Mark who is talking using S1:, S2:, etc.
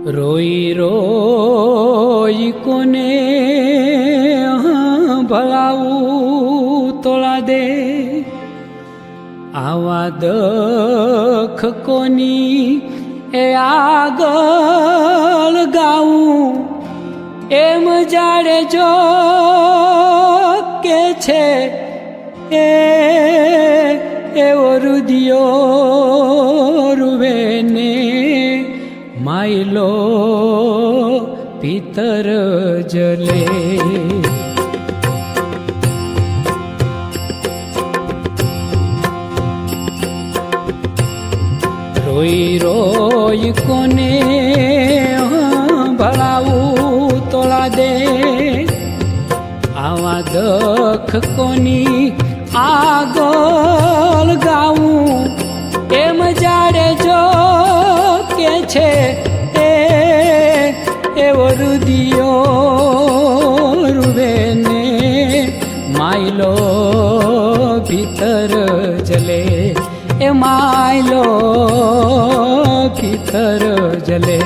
S1: રોઈ રોઈ કોને ભલાવું તોળા દે, આવા દખ કોની એ આગળ ગાવું, એમ જાડે જો કે છે એવો રુદિયો રૂવે ને માયલો પિતર જલે. રોઈ રોઈ કોને ભલાવું તોળા દે, આવા દખ કોની આગળ ગાવું, એમ જાડે જો કે છે એવો રુદિયો રૂવે ને માયલો ભીતર જલે, એ માયલો ભીતર જલે.